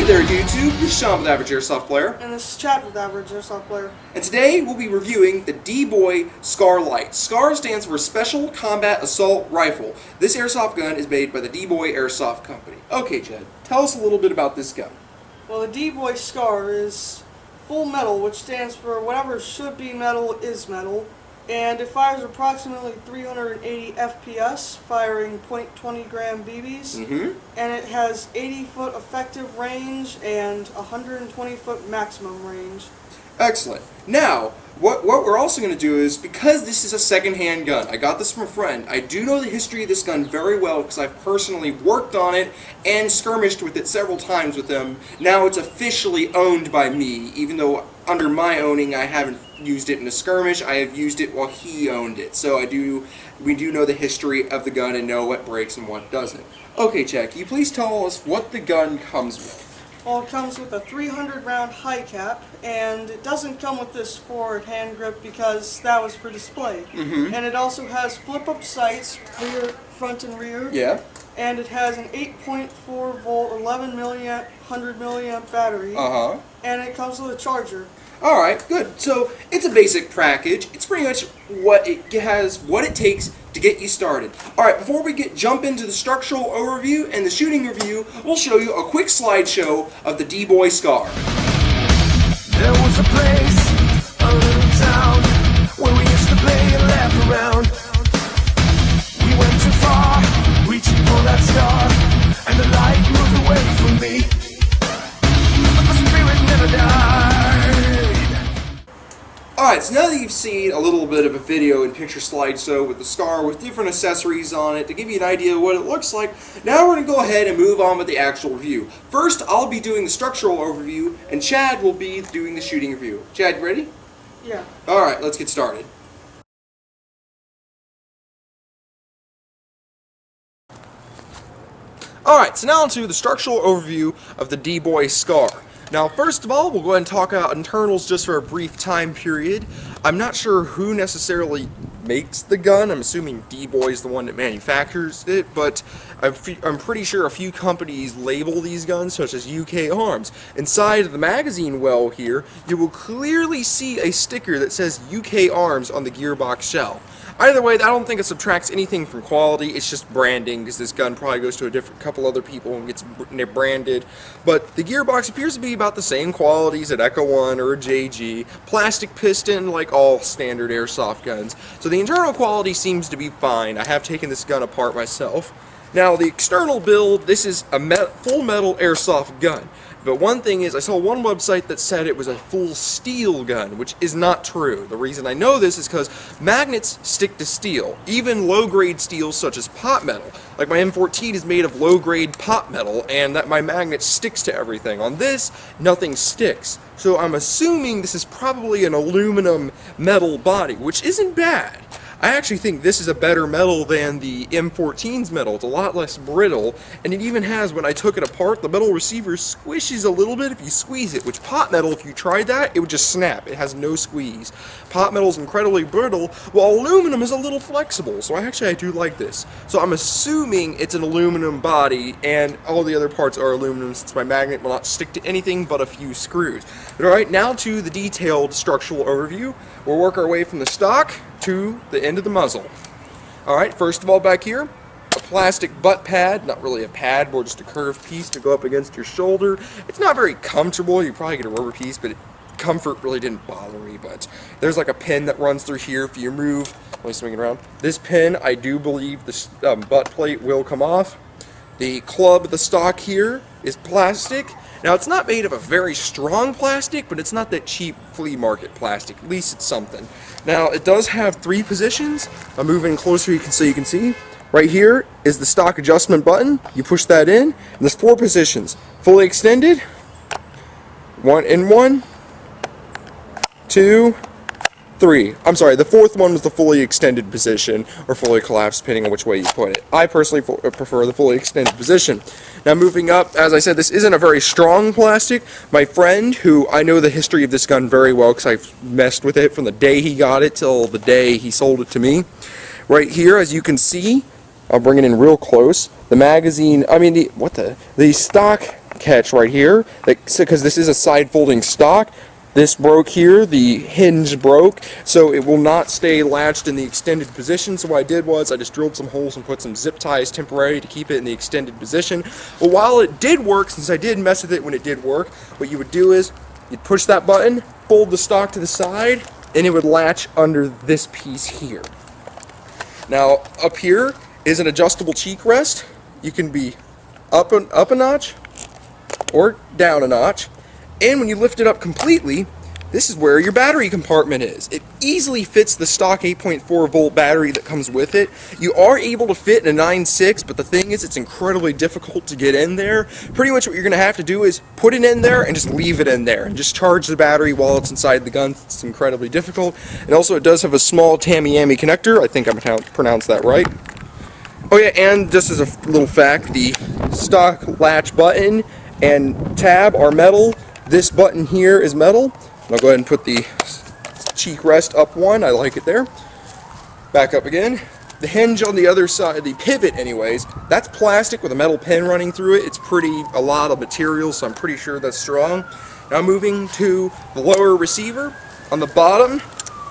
there YouTube, this is Sean with Average Airsoft Player. And this is Chad with Average Airsoft Player. And today we'll be reviewing the DBOY SCAR Light. SCAR stands for Special Combat Assault Rifle. This airsoft gun is made by the DBOY Airsoft Company. Okay Chad, tell us a little bit about this gun. Well, the DBOY SCAR is full metal, which stands for whatever should be metal is metal. And it fires approximately 380 FPS, firing .20 gram BBs. And it has 80-foot effective range and 120-foot maximum range. Excellent. Now, what we're also going to do is, because this is a second-hand gun, I got this from a friend, I do know the history of this gun very well because I've personally worked on it and skirmished with it several times with them. Now it's officially owned by me, even though under my owning I haven't used it in a skirmish. I have used it while he owned it. So we do know the history of the gun and know what breaks and what doesn't. Okay, Chad, can you please tell us what the gun comes with? Well, it comes with a 300 round high cap, and it doesn't come with this forward hand grip because that was for display. And it also has flip-up sights, rear, front and rear. Yeah. And it has an 8.4 volt, 11 milliamp, 100 milliamp battery. And it comes with a charger. Alright, good. So, it's a basic package. It's pretty much what it has, what it takes to get you started. Alright, before we jump into the structural overview and the shooting review, we'll show you a quick slideshow of the DBOY SCAR. There was a place, a little town, where we used to play and laugh around. We went too far, reaching for that star, and the light moved away from me. But the spirit never died. Alright, so now that you've seen a little bit of a video and picture slideshow with the SCAR with different accessories on it to give you an idea of what it looks like, now we're going to go ahead and move on with the actual review. First, I'll be doing the structural overview, and Chad will be doing the shooting review. Chad, ready? Yeah. Alright, let's get started. Alright, so now onto the structural overview of the DBOY SCAR. Now, first of all, we'll go ahead and talk about internals just for a brief time period. I'm not sure who necessarily makes the gun. I'm assuming DBOY is the one that manufactures it, but I'm pretty sure a few companies label these guns, such as UK Arms. Inside of the magazine well here, you will clearly see a sticker that says UK Arms on the gearbox shell. Either way, I don't think it subtracts anything from quality. It's just branding, because this gun probably goes to a couple other people and gets branded. But the gearbox appears to be about the same qualities at Echo 1 or a JG. Plastic piston, like all standard airsoft guns. So the internal quality seems to be fine. I have taken this gun apart myself. Now, the external build, this is a full metal airsoft gun. But one thing is, I saw one website that said it was a full steel gun, which is not true. The reason I know this is because magnets stick to steel, even low-grade steels such as pot metal. Like my M14 is made of low-grade pot metal, and that my magnet sticks to everything. On this, nothing sticks. So I'm assuming this is probably an aluminum metal body, which isn't bad. I actually think this is a better metal than the M14's metal. It's a lot less brittle, and it even has, when I took it apart, the metal receiver squishes a little bit if you squeeze it, which pot metal, if you tried that, it would just snap. It has no squeeze. Pot metal is incredibly brittle, while aluminum is a little flexible, so I do like this. So I'm assuming it's an aluminum body, and all the other parts are aluminum, since my magnet will not stick to anything but a few screws. But alright, now to the detailed structural overview. We'll work our way from the stock to the end of the muzzle. Alright, first of all, back here, a plastic butt pad, not really a pad, more just a curved piece to go up against your shoulder. It's not very comfortable. You probably get a rubber piece, but comfort really didn't bother me. But there's like a pin that runs through here. If you move, let me swing it around. This pin, I do believe the butt plate will come off. The club of the stock here is plastic. Now, it's not made of a very strong plastic, but it's not that cheap flea market plastic. At least it's something. Now, it does have 3 positions. I'm moving closer so you can see. Right here is the stock adjustment button. You push that in, and there's 4 positions. Fully extended, 1 in 1, 2, 3. I'm sorry, the 4th one was the fully extended position, or fully collapsed, depending on which way you put it. I personally prefer the fully extended position. Now moving up, as I said, this isn't a very strong plastic. My friend, who I know the history of this gun very well because I've messed with it from the day he got it till the day he sold it to me. Right here, as you can see, I'll bring it in real close. The magazine, the stock catch right here, because this is a side folding stock. This broke here, the hinge broke, so it will not stay latched in the extended position. So what I did was I just drilled some holes and put some zip ties temporarily to keep it in the extended position. But while it did work, since I did mess with it when it did work, what you would do is you'd push that button, fold the stock to the side, and it would latch under this piece here. Now up here is an adjustable cheek rest. You can be up a notch or down a notch. And when you lift it up completely, this is where your battery compartment is. It easily fits the stock 8.4 volt battery that comes with it. You are able to fit in a 9.6, but the thing is, it's incredibly difficult to get in there. Pretty much what you're going to have to do is put it in there and just leave it in there and just charge the battery while it's inside the gun. It's incredibly difficult. And also it does have a small Tamiami connector. I think I pronounced that right. Oh yeah, and just as a little fact, the stock latch button and tab are metal. This button here is metal. I'll go ahead and put the cheek rest up one. I like it there. Back up again. The hinge on the other side, the pivot anyways, that's plastic with a metal pin running through it. It's a lot of material, so I'm pretty sure that's strong. Now moving to the lower receiver. On the bottom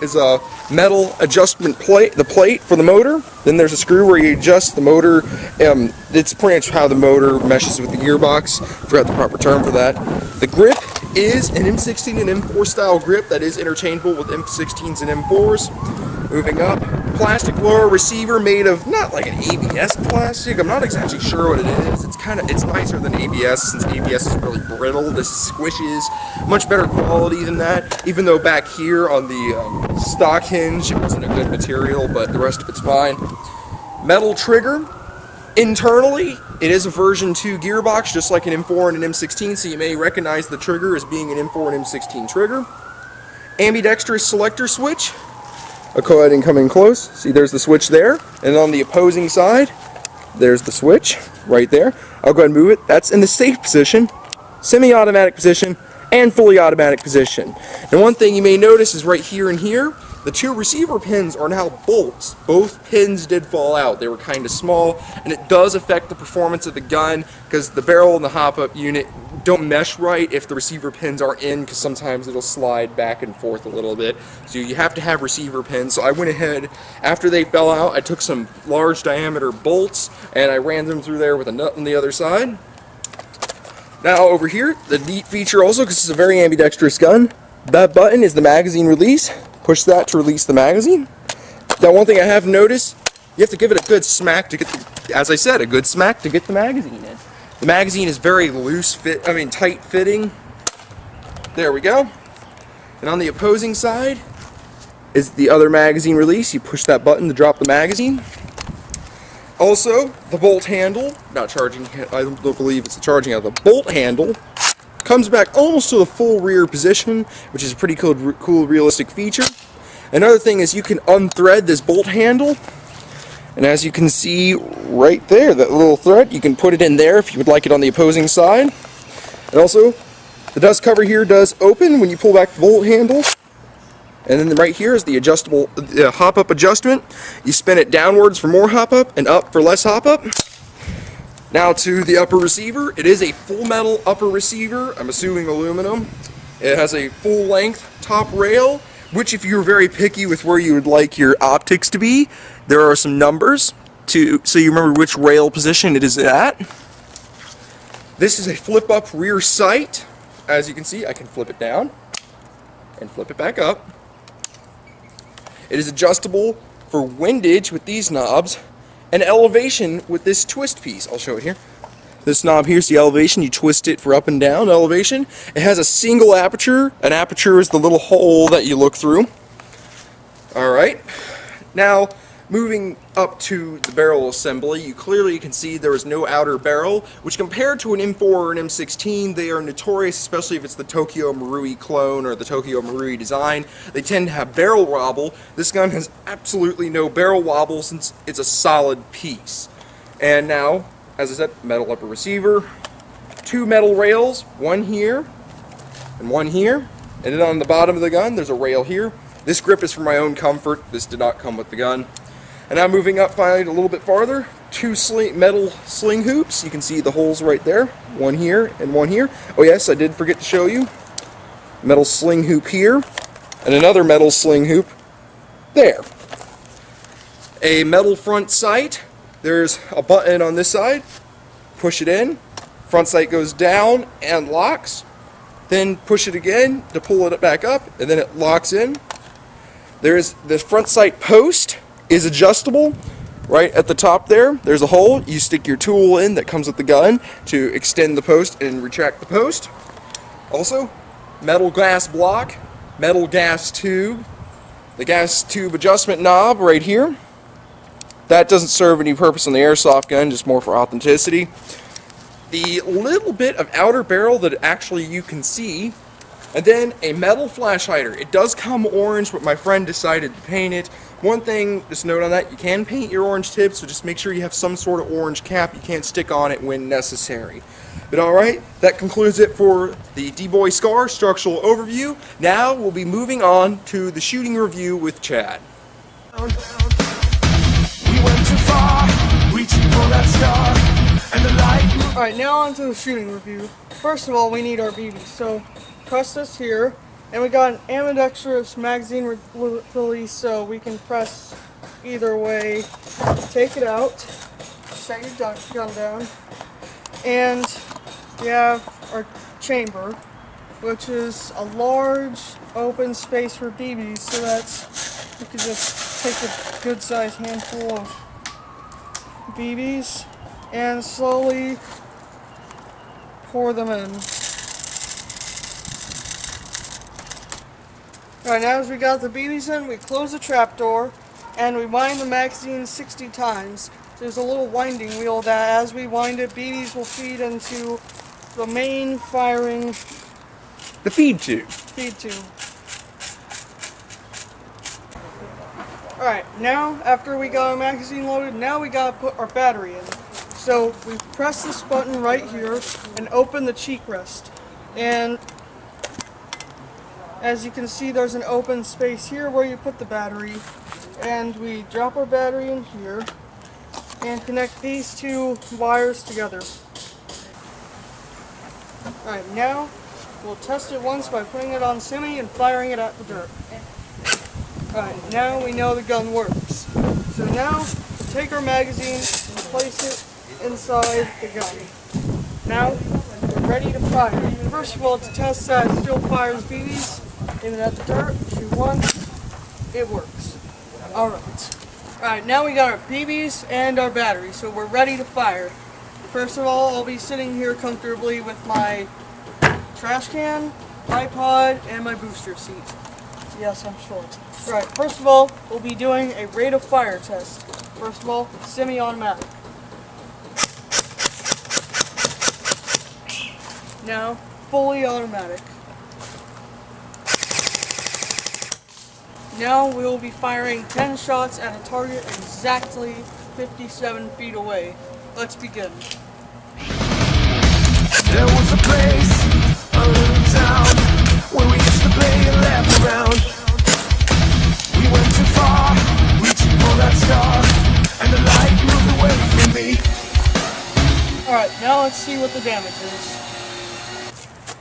is a metal adjustment plate, the plate for the motor. Then there's a screw where you adjust the motor. It's pretty much how the motor meshes with the gearbox. Forgot the proper term for that. The grip is an M16 and M4 style grip that is interchangeable with M16s and M4s. Moving up, plastic lower receiver made of not like an ABS plastic. I'm not exactly sure what it is. It's nicer than ABS since ABS is really brittle. This squishes much better quality than that. Even though back here on the stock hinge it wasn't a good material, but the rest of it's fine. Metal trigger. Internally, it is a version 2 gearbox, just like an M4 and an M16, so you may recognize the trigger as being an M4 and M16 trigger. Ambidextrous selector switch. I'll go ahead and come in close. See, there's the switch there. And on the opposing side, there's the switch right there. I'll go ahead and move it. That's in the safe position, semi-automatic position, and fully automatic position. And one thing you may notice is right here and here, the two receiver pins are now bolts. Both pins did fall out. They were kind of small, and it does affect the performance of the gun because the barrel and the hop-up unit don't mesh right if the receiver pins are in, because sometimes it'll slide back and forth a little bit. So you have to have receiver pins. So I went ahead, after they fell out, I took some large diameter bolts and I ran them through there with a nut on the other side. Now over here, the neat feature also, because it's a very ambidextrous gun, that button is the magazine release. Push that to release the magazine. Now one thing I have noticed, you have to give it a good smack to get the, as I said, a good smack to get the magazine in. The magazine is very tight fitting. There we go. And on the opposing side is the other magazine release. You push that button to drop the magazine. Also, the bolt handle, not charging, I don't believe it's the charging handle, the bolt handle comes back almost to the full rear position, which is a pretty cool realistic feature. Another thing is you can unthread this bolt handle, and as you can see right there, that little thread, you can put it in there if you would like it on the opposing side. And also, the dust cover here does open when you pull back the bolt handle. And then right here is the adjustable hop-up adjustment. You spin it downwards for more hop-up and up for less hop-up. Now to the upper receiver. It is a full metal upper receiver. I'm assuming aluminum. It has a full length top rail, which if you're very picky with where you would like your optics to be, there are some numbers so you remember which rail position it is at. This is a flip up rear sight. As you can see, I can flip it down and flip it back up. It is adjustable for windage with these knobs and elevation with this twist piece. I'll show it here. This knob here is the elevation. You twist it for up and down elevation. It has a single aperture. An aperture is the little hole that you look through. Alright. Now, moving up to the barrel assembly, you clearly can see there is no outer barrel, which compared to an M4 or an M16, they are notorious, especially if it's the Tokyo Marui clone or the Tokyo Marui design. They tend to have barrel wobble. This gun has absolutely no barrel wobble since it's a solid piece. And now, as I said, metal upper receiver, two metal rails, one here and one here. And then on the bottom of the gun, there's a rail here. This grip is for my own comfort. This did not come with the gun. And now moving up finally a little bit farther, two metal sling hoops. You can see the holes right there. One here and one here. Oh yes, I did forget to show you. Metal sling hoop here. And another metal sling hoop there. A metal front sight. There's a button on this side. Push it in. Front sight goes down and locks. Then push it again to pull it back up, and then it locks in. There's the front sight post is adjustable. Right at the top there, there's a hole. You stick your tool in that comes with the gun to extend the post and retract the post. Also, metal glass block, metal gas tube, the gas tube adjustment knob right here. That doesn't serve any purpose on the airsoft gun, just more for authenticity. The little bit of outer barrel that actually you can see, and then a metal flash hider. It does come orange, but my friend decided to paint it. One thing, just note on that, you can paint your orange tips, so just make sure you have some sort of orange cap you can't stick on it when necessary. But alright, that concludes it for the DBOY SCAR structural overview. Now we'll be moving on to the shooting review with Chad. We went too far, reaching for that star, and the light. Alright, now on to the shooting review. First of all, we need our BBs. So, press this here, and we got an ambidextrous magazine release, so we can press either way. Take it out, set your gun down, and we have our chamber, which is a large open space for BBs, so that you can just take a good sized handful of BBs and slowly pour them in. Alright, now as we got the BBs in, we close the trapdoor and we wind the magazine 60 times. There's a little winding wheel that as we wind it, BBs will feed into the main firing The feed tube. tube. Alright, now after we got our magazine loaded, now we gotta put our battery in. So we press this button right here and open the cheek rest. And as you can see, there's an open space here where you put the battery. And we drop our battery in here and connect these two wires together. Alright, now we'll test it once by putting it on semi and firing it at the dirt. Alright, now we know the gun works. So now we'll take our magazine and place it inside the gun. Now we're ready to fire. First of all, to test that it still fires BBs, aim it at the dirt, shoot once, it works. Alright. Alright, now we got our BBs and our battery, so we're ready to fire. First of all, I'll be sitting here comfortably with my trash can, iPod, and my booster seat. Yes, I'm short. Right, first of all, we'll be doing a rate of fire test. First of all, semi-automatic. Now, fully automatic. Now we will be firing 10 shots at a target exactly 57 feet away. Let's begin. There was a place, a little town, where we used to play and laugh around. We went too far, reaching for that star, and the light moved away from me. Alright, now let's see what the damage is.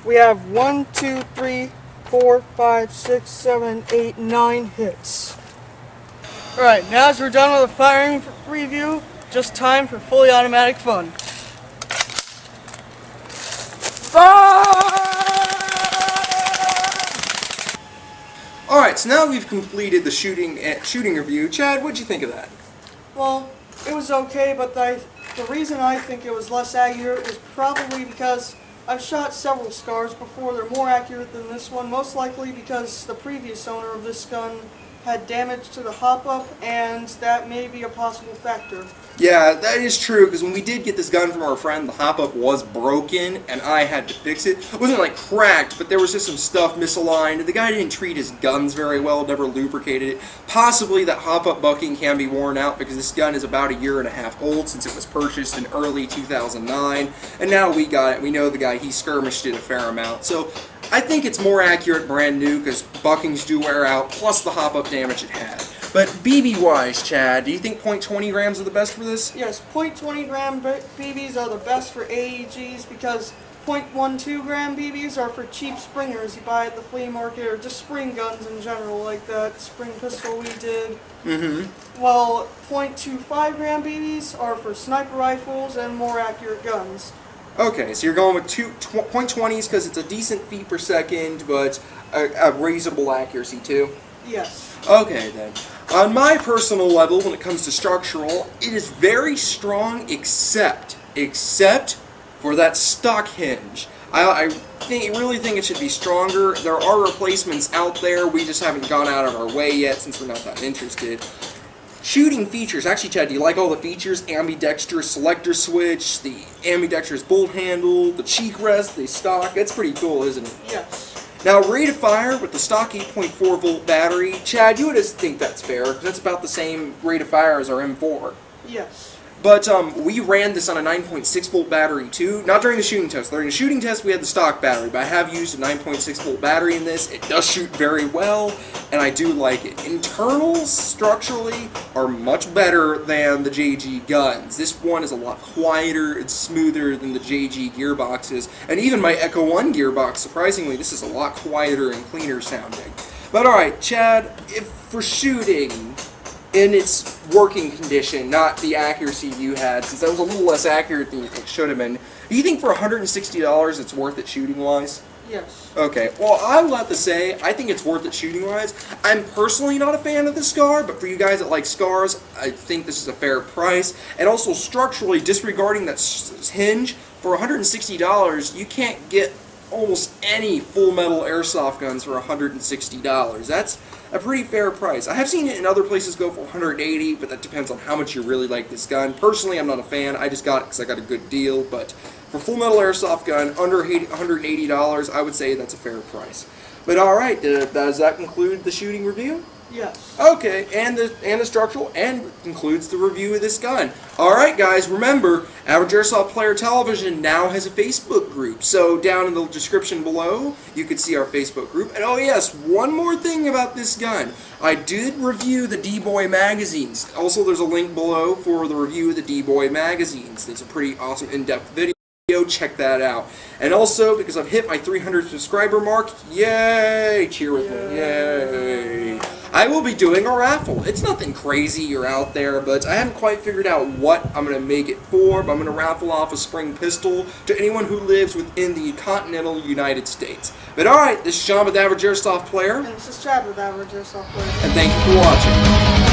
We have 1, 2, 3, 4, 5, 6, 7, 8, 9 hits. Alright, now as we're done with the firing review, just time for fully automatic fun. Alright, so now we've completed the shooting review. Chad, what'd you think of that? Well, it was okay, but the reason I think it was less accurate is probably because I've shot several SCARs before. They're more accurate than this one, most likely because the previous owner of this gun had damage to the hop-up, and that may be a possible factor. Yeah, that is true, because when we did get this gun from our friend, the hop-up was broken, and I had to fix it. It wasn't like cracked, but there was just some stuff misaligned. The guy didn't treat his guns very well, never lubricated it. Possibly that hop-up bucking can be worn out, because this gun is about 1.5 years old since it was purchased in early 2009, and now we got it. We know the guy, he skirmished it a fair amount. So I think it's more accurate brand new, because buckings do wear out, plus the hop-up damage it had. But BB-wise, Chad, do you think .20 grams are the best for this? Yes, .20 gram BBs are the best for AEGs because .12 gram BBs are for cheap springers you buy at the flea market or just spring guns in general, like that spring pistol we did. While .25 gram BBs are for sniper rifles and more accurate guns. Okay, so you're going with .20s because it's a decent feet per second, but a reasonable accuracy too? Yes. Okay then. On my personal level, when it comes to structural, it is very strong except for that stock hinge. I really think it should be stronger. There are replacements out there. We just haven't gone out of our way yet since we're not that interested. Shooting features. Actually, Chad, do you like all the features? Ambidextrous selector switch, the ambidextrous bolt handle, the cheek rest, the stock. That's pretty cool, isn't it? Yes. Now, rate of fire with the stock 8.4 volt battery. Chad, you would think that's fair, because that's about the same rate of fire as our M4. Yes. But we ran this on a 9.6 volt battery too. Not during the shooting test. During the shooting test we had the stock battery, but I have used a 9.6 volt battery in this. It does shoot very well, and I do like it. Internals, structurally, are much better than the JG guns. This one is a lot quieter, it's smoother than the JG gearboxes, and even my Echo 1 gearbox, surprisingly, this is a lot quieter and cleaner sounding. But alright, Chad, if for shooting, in its working condition, not the accuracy you had, since that was a little less accurate than it should have been. Do you think for $160 it's worth it shooting-wise? Yes. Okay, well, I will have to say, I think it's worth it shooting-wise. I'm personally not a fan of the SCAR, but for you guys that like SCARs, I think this is a fair price. And also, structurally, disregarding that hinge, for $160, you can't get almost any full metal airsoft guns for $160. That's a pretty fair price. I have seen it in other places go for $180, but that depends on how much you really like this gun. Personally, I'm not a fan. I just got it because I got a good deal, but for full metal airsoft gun under $180, I would say that's a fair price. But alright, does that conclude the shooting review? Yes. Okay, and the structural, and concludes the review of this gun. Alright guys, remember, Average Airsoft Player Television now has a Facebook group, so down in the description below, you can see our Facebook group. And oh yes, one more thing about this gun. I did review the DBOY magazines. Also, there's a link below for the review of the DBOY magazines. It's a pretty awesome in-depth video. Check that out. And also, because I've hit my 300 subscriber mark, yay! Cheer with me, yay! I will be doing a raffle. It's nothing crazy or out there, but I haven't quite figured out what I'm going to make it for, but I'm going to raffle off a spring pistol to anyone who lives within the continental United States. But alright, this is Sean with Average Airsoft Player. And this is Chad with Average Airsoft Player. And thank you for watching.